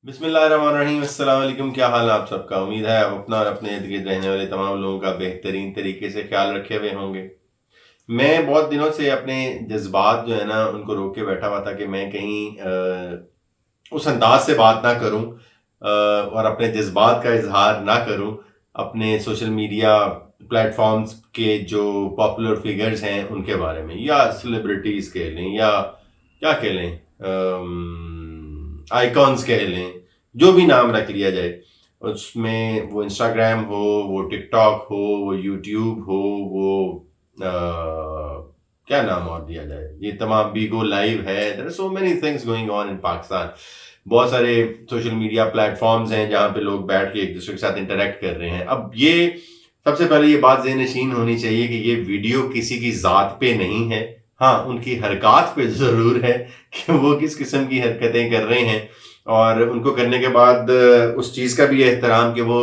बिस्मिल्लाहिर्रहमानिर्रहीम, अस्सलाम वालेकुम। क्या हाल है आप सबका। उम्मीद है आप अपना और अपने इर्द गिर्द रहने वाले तमाम लोगों का बेहतरीन तरीके से ख्याल रखे हुए होंगे। मैं बहुत दिनों से अपने जज्बात जो है ना उनको रोक के बैठा हुआ था कि मैं कहीं उस अंदाज से बात ना करूं और अपने जज्बात का इजहार ना करूं अपने सोशल मीडिया प्लेटफॉर्म्स के जो पॉपुलर फिगर्स हैं उनके बारे में, या सेलिब्रिटीज़ कह लें या क्या कह लें, आइकॉन्स कह लें, जो भी नाम रख लिया जाए। उसमें वो इंस्टाग्राम हो, वो टिकटॉक हो, वो यूट्यूब हो, वो क्या नाम और दिया जाए, ये तमाम बीगो लाइव है। There are so many things going on in Pakistan. बहुत सारे सोशल मीडिया प्लेटफॉर्म्स हैं जहाँ पे लोग बैठ के एक दूसरे के साथ इंटरेक्ट कर रहे हैं। अब ये सबसे पहले ये बात ज़हन-नशीन होनी चाहिए कि ये वीडियो किसी की ज़ात पे नहीं है। हाँ, उनकी हरकत पे ज़रूर है कि वो किस किस्म की हरकतें कर रहे हैं, और उनको करने के बाद उस चीज़ का भी एहतराम कि वो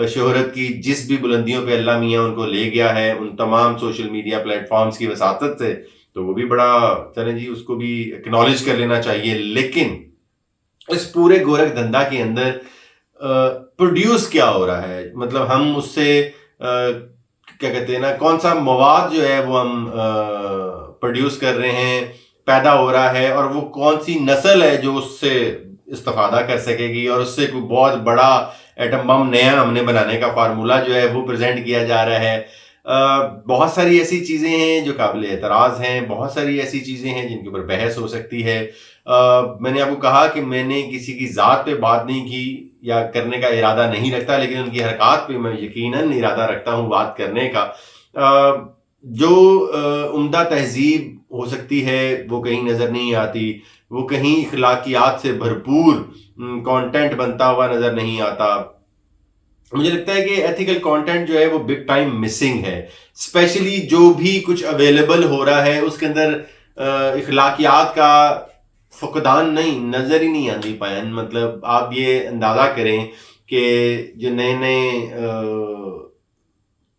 शोहरत की जिस भी बुलंदियों पे अल्लाह मियाँ उनको ले गया है उन तमाम सोशल मीडिया प्लेटफॉर्म्स की वसातत से, तो वो भी बड़ा, चलें जी, उसको भी एक्नॉलेज कर लेना चाहिए। लेकिन इस पूरे गोरख धंधा के अंदर प्रोड्यूस क्या हो रहा है, मतलब हम उससे क्या कहते हैं ना, कौन सा मवाद जो है वो हम प्रोड्यूस कर रहे हैं, पैदा हो रहा है, और वो कौन सी नस्ल है जो उससे इस्तेफादा कर सकेगी, और उससे कोई बहुत बड़ा एटम बम नया हमने बनाने का फार्मूला जो है वो प्रेजेंट किया जा रहा है। बहुत सारी ऐसी चीज़ें हैं जो काबिल एतराज़ हैं, बहुत सारी ऐसी चीज़ें हैं जिनके ऊपर बहस हो सकती है। मैंने आपको कहा कि मैंने किसी की ज़ात पे बात नहीं की या करने का इरादा नहीं रखता, लेकिन उनकी हरकत पे मैं यकीनन इरादा रखता हूँ बात करने का। जो उम्दा तहज़ीब हो सकती है वो कहीं नज़र नहीं आती, वो कहीं इखलाकियात से भरपूर कंटेंट बनता हुआ नज़र नहीं आता। मुझे लगता है कि एथिकल कंटेंट जो है वो बिग टाइम मिसिंग है। स्पेशली जो भी कुछ अवेलेबल हो रहा है उसके अंदर इखलाकियात का फुकदान नहीं, नज़र ही नहीं आती पायन। मतलब आप ये अंदाज़ा करें कि जो नए नए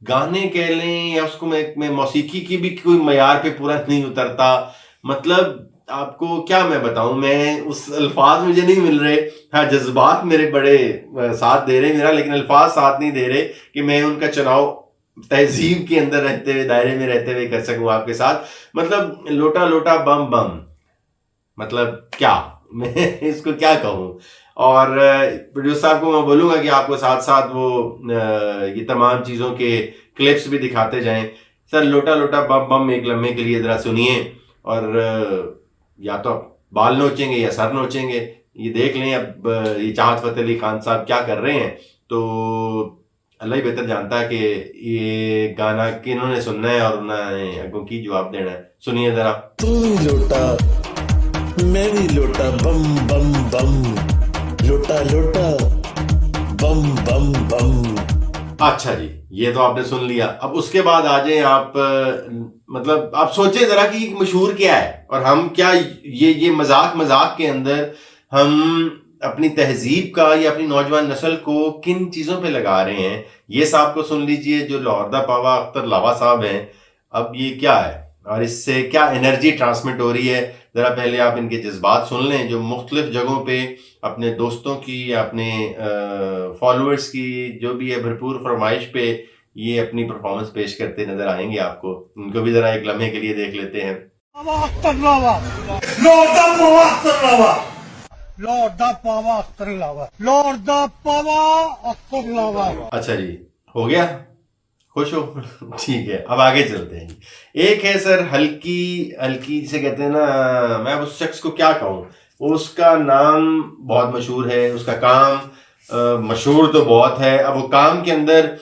गाने कह लें या उसको मैं मौसीकी की भी कोई मयार पे पूरा नहीं उतरता। मतलब आपको क्या मैं बताऊं, मैं उस अल्फाज मुझे नहीं मिल रहे। हाँ, जज्बात मेरे बड़े साथ दे रहे मेरा, लेकिन अल्फाज साथ नहीं दे रहे कि मैं उनका चुनाव तहजीब के अंदर रहते हुए, दायरे में रहते हुए कर सकूं आपके साथ। मतलब लोटा लोटा बम बम, मतलब क्या मैं इसको क्या कहूँ। और प्रोड्यूसर साहब को मैं बोलूँगा कि आपको साथ साथ वो ये तमाम चीज़ों के क्लिप्स भी दिखाते जाएं। सर, लोटा लोटा बम बम एक लम्हे के लिए ज़रा सुनिए, और या तो आप बाल नोचेंगे या सर नोचेंगे, ये देख लें। अब ये चाहत फ़तेह अली खान साहब क्या कर रहे हैं, तो अल्लाह ही बेहतर जानता है कि ये गाना किन्होंने सुनना है और उन्होंने अगों की जवाब देना है। सुनिए ज़रा। तू भी लोटा मैं भी लोटा बम बम बम लोटा लोटा बम बम बम। अच्छा जी, ये तो आपने सुन लिया। अब उसके बाद आ जाए आप, मतलब आप सोचे जरा कि मशहूर क्या है, और हम क्या ये मजाक मजाक के अंदर हम अपनी तहजीब का या अपनी नौजवान नस्ल को किन चीज़ों पे लगा रहे हैं। ये साहब को सुन लीजिए जो लाहौरदा पावा अख्तर लावा साहब हैं। अब ये क्या है और इससे क्या एनर्जी ट्रांसमिट हो रही है, ज़रा पहले आप इनके जज्बात सुन लें, जो मुख्तलिफ जगहों पे अपने दोस्तों की या अपने फॉलोअर्स की जो भी है भरपूर फरमाइश पे ये अपनी परफॉर्मेंस पेश करते नजर आएंगे आपको। उनको भी जरा एक लम्हे के लिए देख लेते हैं। अच्छा जी, हो गया, खुश हो ठीक है, अब आगे चलते हैं जी। एक है सर हल्की हल्की, जिसे कहते हैं ना, मैं उस शख्स को क्या कहूँ, उसका नाम बहुत मशहूर है, उसका काम मशहूर तो बहुत है। अब वो काम के अंदर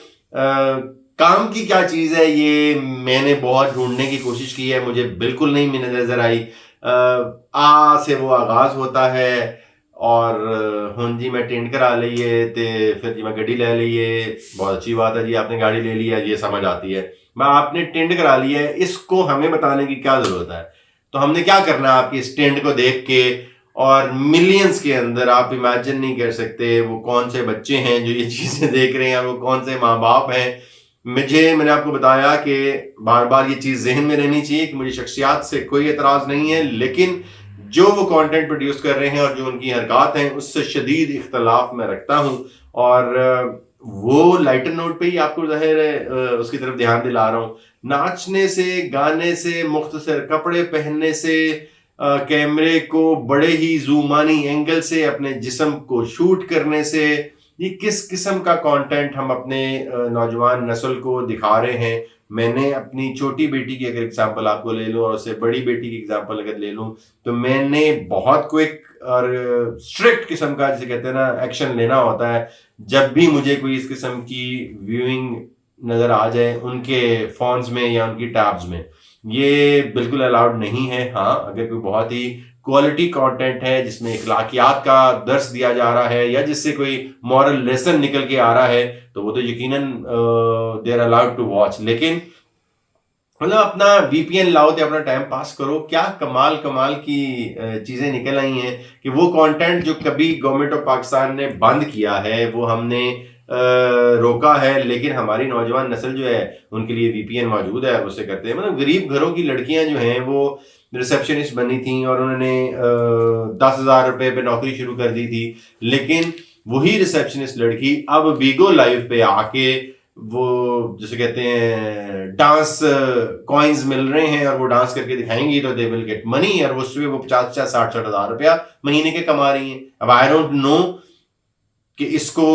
काम की क्या चीज़ है ये मैंने बहुत ढूंढने की कोशिश की है, मुझे बिल्कुल नहीं मैंने नज़र आई। आ से वो आगाज़ होता है, और हुन जी मैं टेंड करा लीए ते फिर जी मैं गड्डी ले लीए। बहुत अच्छी बात है जी, आपने गाड़ी ले ली है, ये समझ आती है। मैं आपने टेंड करा लिया है, इसको हमें बताने की क्या ज़रूरत है। तो हमने क्या करना है आपकी इस टेंड को देख के, और मिलियंस के अंदर आप इमेजिन नहीं कर सकते वो कौन से बच्चे हैं जो ये चीज़ें देख रहे हैं, और वो कौन से माँ बाप हैं। मैंने आपको बताया कि बार बार ये चीज़ जहन में रहनी चाहिए कि मुझे शख्सियात से कोई एतराज़ नहीं है, लेकिन जो वो कंटेंट प्रोड्यूस कर रहे हैं और जो उनकी हरकत हैं उससे शदीद इख्तलाफ मैं रखता हूँ। और वो लाइटर नोट पे ही आपको जाहिर है उसकी तरफ ध्यान दिला रहा हूँ। नाचने से, गाने से, मुख्तसर कपड़े पहनने से, कैमरे को बड़े ही जूमानी एंगल से अपने जिस्म को शूट करने से, ये किस किस्म का कंटेंट हम अपने नौजवान नस्ल को दिखा रहे हैं। मैंने अपनी छोटी बेटी की अगर एग्जांपल आपको ले लूं और उससे बड़ी बेटी की एग्जांपल अगर ले लूं, तो मैंने बहुत क्विक और स्ट्रिक्ट किस्म का, जिसे कहते हैं ना, एक्शन लेना होता है जब भी मुझे कोई इस किस्म की व्यूइंग नजर आ जाए उनके फोन्स में या उनकी टैब्स में। ये बिल्कुल अलाउड नहीं है। हाँ, अगर कोई बहुत ही क्वालिटी कंटेंट है जिसमें इखलाकियात का दर्स दिया जा रहा है या जिससे कोई मॉरल लेसन निकल के आ रहा है, तो वो तो यकीनन they are allowed to watch. लेकिन मतलब अपना वीपीएन लाओ तो अपना टाइम पास करो। क्या कमाल कमाल की चीजें निकल आई हैं कि वो कंटेंट जो कभी गवर्नमेंट ऑफ पाकिस्तान ने बंद किया है वो हमने रोका है, लेकिन हमारी नौजवान नस्ल जो है उनके लिए वीपीएन मौजूद है, उससे करते हैं। मतलब गरीब घरों की लड़कियां जो हैं वो रिसेप्शनिस्ट बनी थी और उन्होंने 10,000 रुपए पे नौकरी शुरू कर दी थी, लेकिन वही रिसेप्शनिस्ट लड़की अब बीगो लाइव पे आके वो जैसे कहते हैं डांस कॉइन्स मिल रहे हैं और वो डांस करके दिखाएंगी तो दे विल गेट मनी, और उसमें वो 50-60 हज़ार रुपया महीने के कमा रही हैं। अब आई डोंट नो कि इसको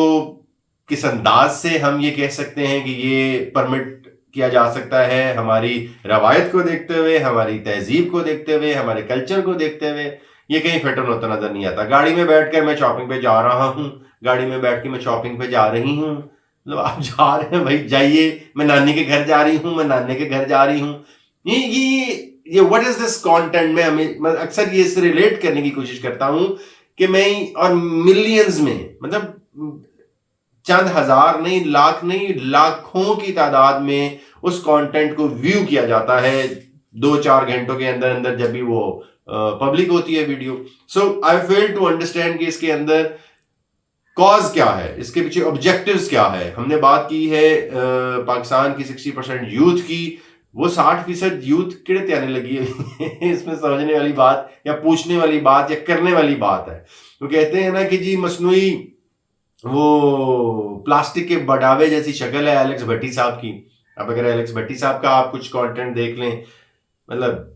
किस अंदाज से हम ये कह सकते हैं कि ये परमिट किया जा सकता है। हमारी रवायत को देखते हुए, हमारी तहजीब को देखते हुए, हमारे कल्चर को देखते हुए ये कहीं फिट होता नजर नहीं आता। गाड़ी में बैठकर मैं शॉपिंग पे जा रहा हूँ, गाड़ी में बैठ के मैं शॉपिंग पे जा रही हूँ। मतलब आप जा रहे हैं भाई, जाइए। मैं नानी के घर जा रही हूँ, मैं नाने के घर जा रही हूँ। ये व्हाट इज दिस कंटेंट में मैं अक्सर ये इससे रिलेट करने की कोशिश करता हूँ कि मैं, और मिलियंस में, मतलब चंद हजार नहीं, लाख नहीं, लाखों की तादाद में उस कंटेंट को व्यू किया जाता है 2-4 घंटों के अंदर अंदर जब भी वो पब्लिक होती है video. So I fail to understand कि इसके अंदर कॉज क्या है, इसके पीछे ऑब्जेक्टिव्स क्या है। हमने बात की है पाकिस्तान की 60% यूथ की, वो 60% यूथ किड़ते आने लगी है इसमें समझने वाली बात या पूछने वाली बात या करने वाली बात है। वो कहते हैं ना कि जी मसनूई वो प्लास्टिक के बडावे जैसी शक्ल है एलेक्स भट्टी साहब की। अब अगर एलेक्स भट्टी साहब का आप कुछ कंटेंट देख लें, मतलब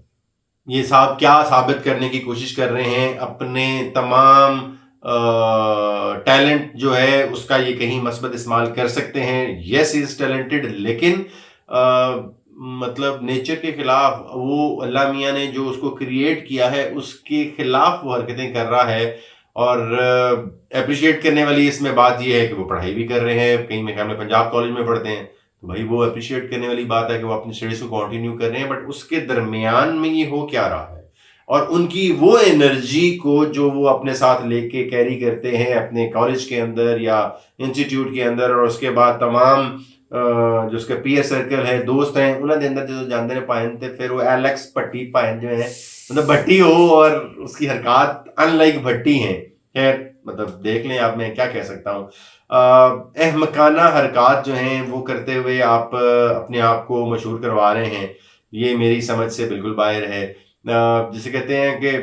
ये साहब क्या साबित करने की कोशिश कर रहे हैं, अपने तमाम टैलेंट जो है उसका ये कहीं मस्बत इस्तेमाल कर सकते हैं। यस, इज टैलेंटेड, लेकिन मतलब नेचर के खिलाफ, वो अल्लाह मियाँ ने जो उसको क्रिएट किया है उसके खिलाफ वो हरकतें कर रहा है। और अप्रिशिएट करने वाली इसमें बात यह है कि वो पढ़ाई भी कर रहे हैं, कहीं में हमने पंजाब कॉलेज में पढ़ते हैं, तो भाई वो अप्रिशिएट करने वाली बात है कि वो अपनी स्टडीज को कंटिन्यू कर रहे हैं। बट उसके दरमियान में ये हो क्या रहा है, और उनकी वो एनर्जी को जो वो अपने साथ लेके कैरी करते हैं अपने कॉलेज के अंदर या इंस्टीट्यूट के अंदर, और उसके बाद तमाम जो उसका पीयर सर्कल है, दोस्त हैं, उन्होंने अंदर जो जानते हैं पायन थे, फिर वो एलेक्स भट्टी पायन जो है, मतलब भट्टी हो और उसकी हरकत अनलाइक भट्टी हैं। खैर, मतलब देख लें आप, मैं क्या कह सकता हूँ। अहमकाना हरकत जो हैं वो करते हुए आप अपने आप को मशहूर करवा रहे हैं, ये मेरी समझ से बिल्कुल बाहर है। जिसे कहते हैं कि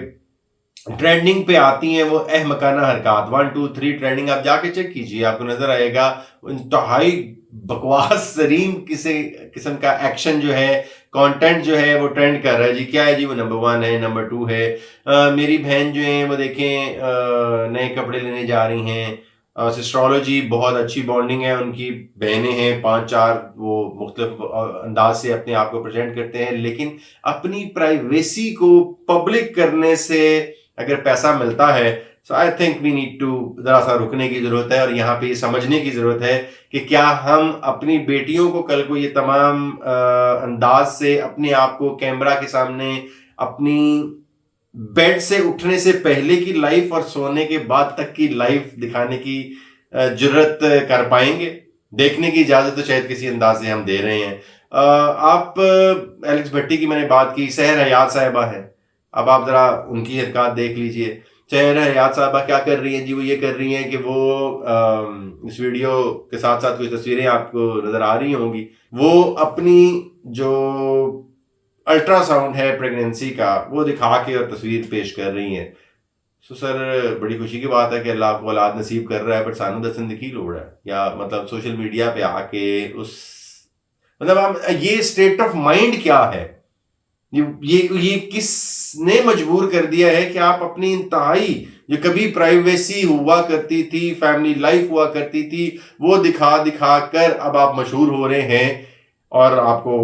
ट्रेंडिंग पे आती हैं वो अहमकाना हरकत, 1 2 3 ट्रेंडिंग आप जाके चेक कीजिए, आपको नजर आएगा इंतहाई बकवास तरीन किस्म का एक्शन जो है, कंटेंट जो है वो ट्रेंड कर रहा है। जी क्या है जी, वो नंबर 1 है, नंबर 2 है। मेरी बहन जो है वो देखें नए कपड़े लेने जा रही हैं, एस्ट्रोलॉजी बहुत अच्छी बॉन्डिंग है उनकी, बहनें हैं 5-4, वो मुख्तलिफ अंदाज से अपने आप को प्रेजेंट करते हैं, लेकिन अपनी प्राइवेसी को पब्लिक करने से अगर पैसा मिलता है, so I think we need to जरा सा रुकने की जरूरत है और यहाँ पे ये समझने की जरूरत है कि क्या हम अपनी बेटियों को कल को ये तमाम अंदाज से अपने आप को कैमरा के सामने अपनी बेड से उठने से पहले की लाइफ और सोने के बाद तक की लाइफ दिखाने की जरूरत कर पाएंगे। देखने की इजाजत तो शायद किसी अंदाज से हम दे रहे हैं। आप एलेक्स भट्टी की मैंने बात की, सहर हयात साहिबा है, अब आप जरा उनकी हरकत देख लीजिए। सहर हयात साहिबा क्या कर रही है जी, वो ये कर रही है कि वो इस वीडियो के साथ साथ कुछ तस्वीरें आपको नजर आ रही होंगी, वो अपनी जो अल्ट्रासाउंड है प्रेगनेंसी का, वो दिखा के और तस्वीर पेश कर रही हैं। सो सर बड़ी खुशी की बात है कि अल्लाह आपको औलाद नसीब कर रहा है, पर सानू दसन दी की लोड़ है? या मतलब सोशल मीडिया पे आके उस मतलब आप ये स्टेट ऑफ माइंड क्या है? ये किसने मजबूर कर दिया है कि आप अपनी इंतहाई जो कभी प्राइवेसी हुआ करती थी, फैमिली लाइफ हुआ करती थी, वो दिखा दिखा कर अब आप मशहूर हो रहे हैं और आपको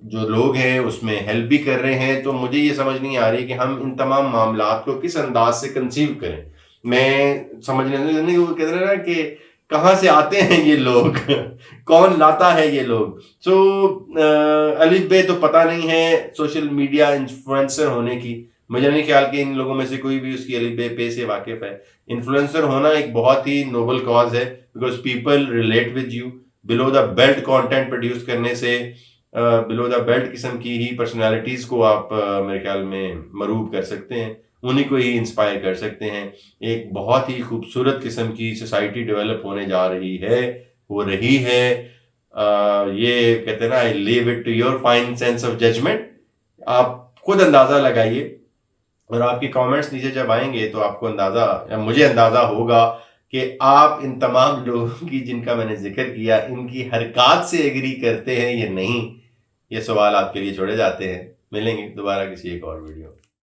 जो लोग हैं उसमें हेल्प भी कर रहे हैं। तो मुझे ये समझ नहीं आ रही कि हम इन तमाम मामलात को किस अंदाज से कंसीव करें। मैं समझने नहीं, वो कहते हैं ना कि कहाँ से आते हैं ये लोग कौन लाता है ये लोग। सो अलिफ बे तो पता नहीं है सोशल मीडिया इन्फ्लुएंसर होने की। मुझे नहीं ख्याल कि इन लोगों में से कोई भी उसकी अलिफ बे पे से वाकिफ है। इन्फ्लुएंसर होना एक बहुत ही नोबल कॉज है, because people relate with you. Below the belt content produce करने से बिलो द बेल्ट किस्म की ही पर्सनालिटीज को आप मेरे ख्याल में मरूब कर सकते हैं, उन्हीं को ही इंस्पायर कर सकते हैं। एक बहुत ही खूबसूरत किस्म की सोसाइटी डेवलप होने जा रही है, हो रही है। ये कहते हैं ना, I leave it to your fine sense of judgement. आप खुद अंदाज़ा लगाइए और आपके कमेंट्स नीचे जब आएंगे तो आपको अंदाज़ा या मुझे अंदाज़ा होगा कि आप इन तमाम लोगों की जिनका मैंने जिक्र किया इनकी हरकत से एग्री करते हैं या नहीं। ये सवाल आपके लिए छोड़े जाते हैं। मिलेंगे दोबारा किसी एक और वीडियो।